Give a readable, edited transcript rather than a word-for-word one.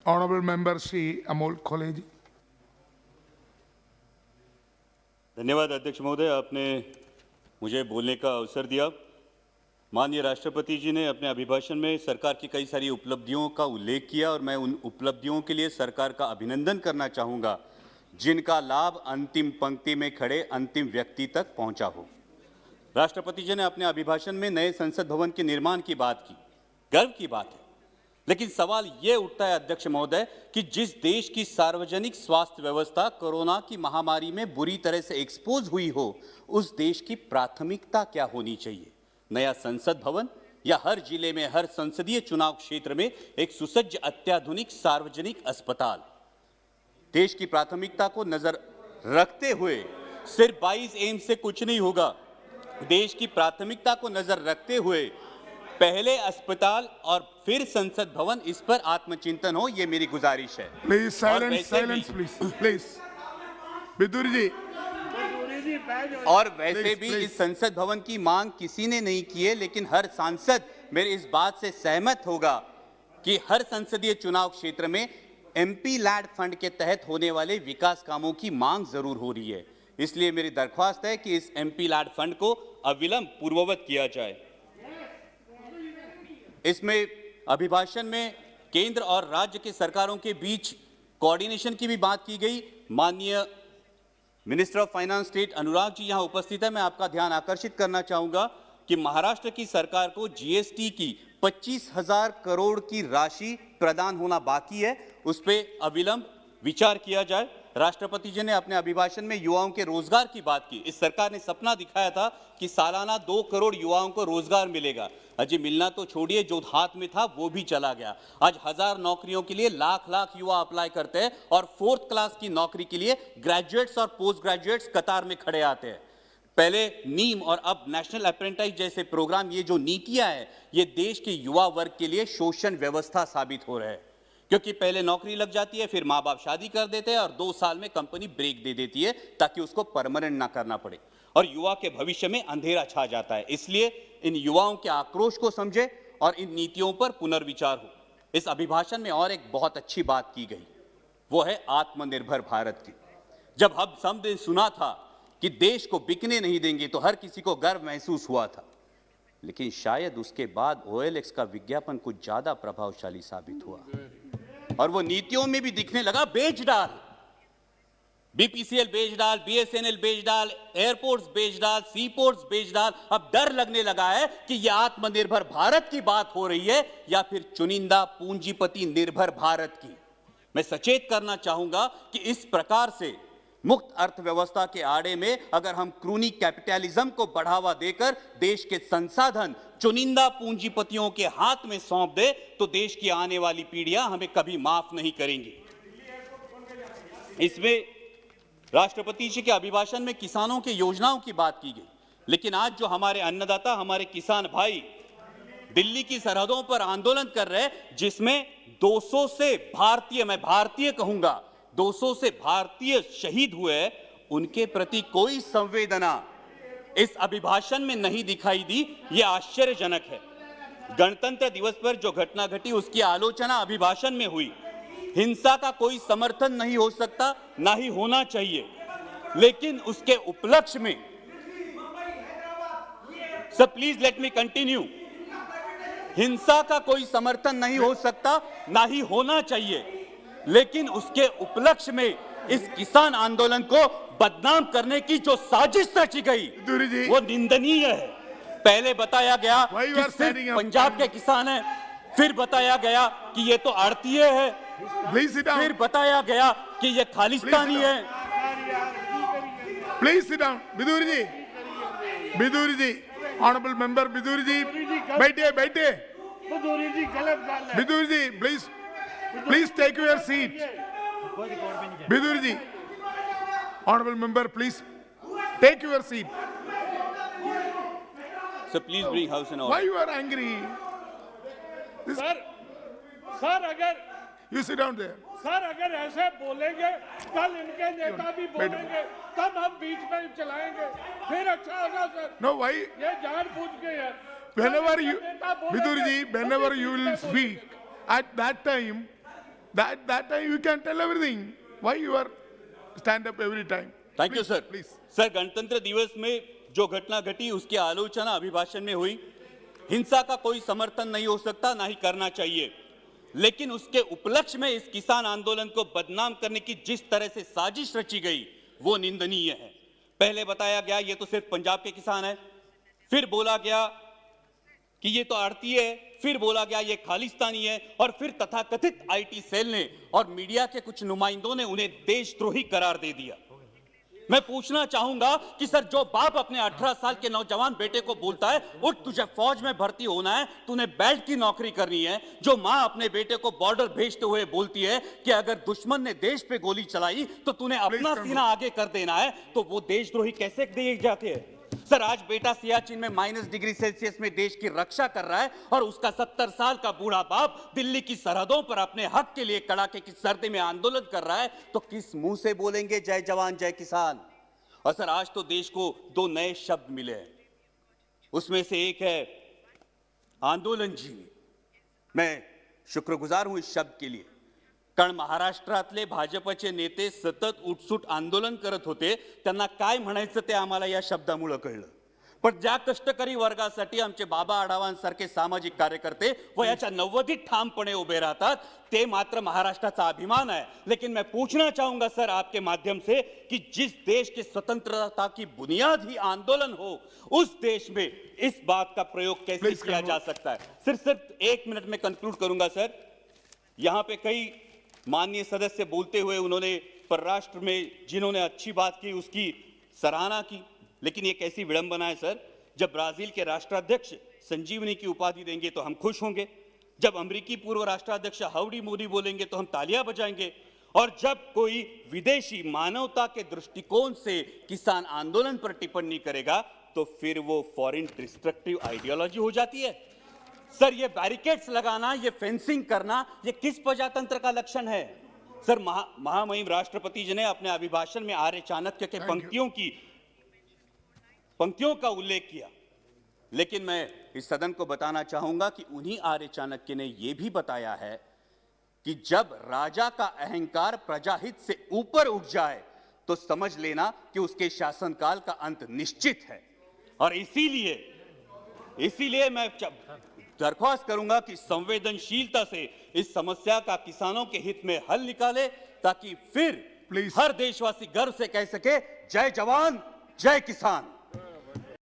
Honorable Member Shri Amol Khole ji. धन्यवाद अध्यक्ष महोदय, आपने मुझे बोलने का अवसर दिया। माननीय राष्ट्रपति जी ने अपने अभिभाषण में सरकार की कई सारी उपलब्धियों का उल्लेख किया और मैं उन उपलब्धियों के लिए सरकार का अभिनंदन करना चाहूँगा जिनका लाभ अंतिम पंक्ति में खड़े अंतिम व्यक्ति तक पहुँचा हो। राष्ट्रपति जी ने अपने अभिभाषण में नए संसद भवन के निर्माण की बात की, गर्व की बात है। लेकिन सवाल ये उठता है अध्यक्ष महोदय कि जिस देश की सार्वजनिक स्वास्थ्य व्यवस्था कोरोना की महामारी में बुरी तरह से एक्सपोज हुई हो, उस देश की प्राथमिकता क्या होनी चाहिए? नया संसद भवन या हर जिले में हर संसदीय चुनाव क्षेत्र में एक सुसज्ज अत्याधुनिक सार्वजनिक अस्पताल? देश की प्राथमिकता को नजर रखते हुए सिर्फ 22 एम्स से कुछ नहीं होगा। देश की प्राथमिकता को नजर रखते हुए पहले अस्पताल और फिर संसद भवन, इस पर आत्मचिंतन हो, ये मेरी गुजारिश है। Please silence, please. बिदुर जी। और वैसे भी इस संसद भवन की मांग किसी ने नहीं की है, लेकिन हर सांसद मेरे इस बात से सहमत होगा कि हर संसदीय चुनाव क्षेत्र में एमपी लैड फंड के तहत होने वाले विकास कामों की मांग जरूर हो रही है। इसलिए मेरी दरख्वास्त है कि इस एमपी लैड फंड को अविलंब पूर्ववत किया जाए। इसमें अभिभाषण में केंद्र और राज्य की सरकारों के बीच कोऑर्डिनेशन की भी बात की गई। माननीय minister of finance state Anurag ji यहां उपस्थित है। मैं आपका ध्यान आकर्षित करना चाहूंगा कि महाराष्ट्र की सरकार को जीएसटी की 25,000 करोड़ की राशि प्रदान होना बाकी है, उस पर अविलंब विचार किया जाए। राष्ट्रपति जी ने अपने अभिभाषण में युवाओं के रोजगार की बात की। इस सरकार ने सपना दिखाया था कि सालाना 2 करोड़ युवाओं को रोजगार मिलेगा। अजी मिलना तो छोड़िए, जो हाथ में था वो भी चला गया। आज 1000 नौकरियों के लिए लाख युवा अप्लाई करते हैं और 4th क्लास की नौकरी के लिए ग्रेजुएट्स और पोस्ट ग्रेजुएट्स कतार में खड़े आते हैं। पहले नीम और अब नेशनल अप्रेंटिस जैसे प्रोग्राम, ये जो नीतियां हैं, ये देश के युवा वर्ग के लिए शोषण व्यवस्था साबित हो रहे हैं। क्योंकि पहले नौकरी लग जाती है, फिर माँ बाप शादी कर देते हैं और 2 साल में कंपनी ब्रेक दे देती है ताकि उसको परमानेंट ना करना पड़े और युवा के भविष्य में अंधेरा छा जाता है। इसलिए इन युवाओं के आक्रोश को समझे और इन नीतियों पर पुनर्विचार हो। इस अभिभाषण में और एक बहुत अच्छी बात की गई, वो है आत्मनिर्भर भारत की। जब हम सब ने सुना था कि देश को बिकने नहीं देंगे तो हर किसी को गर्व महसूस हुआ था, लेकिन शायद उसके बाद OLX का विज्ञापन कुछ ज्यादा प्रभावशाली साबित हुआ और वो नीतियों में भी दिखने लगा। बेच डाल, BPCL बेच डाल, BSNL बेच डाल, एयरपोर्ट्स बेच डाल, सीपोर्ट्स बेच डाल। अब डर लगने लगा है कि यह आत्मनिर्भर भारत की बात हो रही है या फिर चुनिंदा पूंजीपति निर्भर भारत की। मैं सचेत करना चाहूंगा कि इस प्रकार से मुक्त अर्थव्यवस्था के आड़े में अगर हम क्रूनी कैपिटलिज्म को बढ़ावा देकर देश के संसाधन चुनिंदा पूंजीपतियों के हाथ में सौंप दे तो देश की आने वाली पीढ़ियां हमें कभी माफ नहीं करेंगी। इसमें राष्ट्रपति जी के अभिभाषण में किसानों की योजनाओं की बात की गई, लेकिन आज जो हमारे अन्नदाता, हमारे किसान भाई दिल्ली की सरहदों पर आंदोलन कर रहे हैं, जिसमें 200 से भारतीय, मैं भारतीय कहूंगा, 200 से भारतीय शहीद हुए, उनके प्रति कोई संवेदना इस अभिभाषण में नहीं दिखाई दी। यह आश्चर्यजनक है। गणतंत्र दिवस पर जो घटना घटी उसकी आलोचना अभिभाषण में हुई। हिंसा का कोई समर्थन नहीं हो सकता, ना ही होना चाहिए, लेकिन उसके उपलक्ष्य में, sir please let me continue, हिंसा का कोई समर्थन नहीं हो सकता, ना ही होना चाहिए, लेकिन उसके उपलक्ष्य में इस किसान आंदोलन को बदनाम करने की जो साजिश रची गई वो निंदनीय है। पहले बताया गया कि सिर्फ पंजाब के किसान हैं, फिर बताया गया कि ये तो आड़तीय है, फिर बताया गया कि ये खालिस्तानी है। Please sit down. Bidur ji, honourable member Bidur ji, बैठिए। Bidur ji please take your seat. Bidur ji, honourable member please take your seat. So please bring house in order. Why you are angry? Sir अगर You sit down there. Sir अगर ऐसे बोलेंगे, कल इनके नेता भी बोलेंगे, तब हम बीच में चलाएंगे, फिर अच्छा होगा सर। No, why? ये जानबूझ के है। Whenever you, Bidur ji, whenever you will speak, at that time, That time you can tell everything. Why you are stand up every time? Thank you Please, sir. Please. Sir, गणतंत्र दिवस में जो घटना घटी उसकी आलोचना अभिभाषण में हुई। हिंसा का कोई समर्थन नहीं हो सकता, ना ही करना चाहिए, लेकिन उसके उपलक्ष्य में इस किसान आंदोलन को बदनाम करने की जिस तरह से साजिश रची गई वो निंदनीय है। पहले बताया गया ये तो सिर्फ पंजाब के किसान है, फिर बोला गया कि ये तो आड़ती है, फिर बोला गया ये खालिस्तानी है, और फिर तथाकथित आईटी सेल ने और मीडिया के कुछ नुमाइंदों ने उन्हें देशद्रोही करार दे दिया। मैं पूछना चाहूंगा कि सर, जो बाप अपने 18 साल के नौजवान बेटे को बोलता है उठ तुझे फौज में भर्ती होना है, तूने बेल्ट की नौकरी करनी है, जो मां अपने बेटे को बॉर्डर भेजते हुए बोलती है कि अगर दुश्मन ने देश पे गोली चलाई तो तूने अपना सीना आगे कर देना है, तो वो देशद्रोही कैसे दिए जाते हैं? सर, आज बेटा सियाचिन में -डिग्री सेल्सियस में देश की रक्षा कर रहा है और उसका 70 साल का बूढ़ा बाप दिल्ली की सरहदों पर अपने हक के लिए कड़ाके की सर्दी में आंदोलन कर रहा है, तो किस मुंह से बोलेंगे जय जवान जय किसान? और सर, आज तो देश को 2 नए शब्द मिले हैं, उसमें से एक है आंदोलन जीवी। मैं शुक्रगुजार हूं इस शब्द के लिए, कारण महाराष्ट्रातले भाजपचे नेते सतत उठसूट आंदोलन करत होते, त्यांना काय म्हणायचं ते आम्हाला या शब्दामुळे कळलं। पण ज्या कष्टकरी वर्गासाठी आमचे बाबा आढावांसारखे सामाजिक कार्यकर्ते वयाच्या 90 ठामपणे उभे राहतात, ते मात्र महाराष्ट्राचा अभिमान है। लेकिन मैं पूछना चाहूंगा सर आपके माध्यम से कि जिस देश की स्वतंत्रता की बुनियाद ही आंदोलन हो, उस देश में इस बात का प्रयोग कैसे किया जा सकता है? सिर्फ 1 मिनट में कंक्लूड करूंगा सर। यहां पे कई माननीय सदस्य बोलते हुए उन्होंने परराष्ट्र में जिन्होंने अच्छी बात की उसकी सराहना की, लेकिन ये कैसी विडंबना है सर, जब ब्राजील के राष्ट्राध्यक्ष संजीवनी की उपाधि देंगे तो हम खुश होंगे, जब अमेरिकी पूर्व राष्ट्राध्यक्ष हाउडी मोदी बोलेंगे तो हम तालियां बजाएंगे, और जब कोई विदेशी मानवता के दृष्टिकोण से किसान आंदोलन पर टिप्पणी करेगा तो फिर वो फॉरेन डिस्ट्रक्टिव आइडियोलॉजी हो जाती है। सर, ये बैरिकेड्स लगाना, ये फेंसिंग करना, ये किस प्रजातंत्र का लक्षण है? सर, महामहिम राष्ट्रपति जी ने अपने अभिभाषण में आर्य चाणक्य के पंक्तियों का उल्लेख किया, लेकिन मैं इस सदन को बताना चाहूंगा कि उन्हीं आर्य चाणक्य ने यह भी बताया है कि जब राजा का अहंकार प्रजाहित से ऊपर उठ जाए तो समझ लेना कि उसके शासनकाल का अंत निश्चित है। और इसीलिए मैं दरख्वास्त करूंगा कि संवेदनशीलता से इस समस्या का किसानों के हित में हल निकाले, ताकि फिर हर देशवासी गर्व से कह सके जय जवान जय किसान।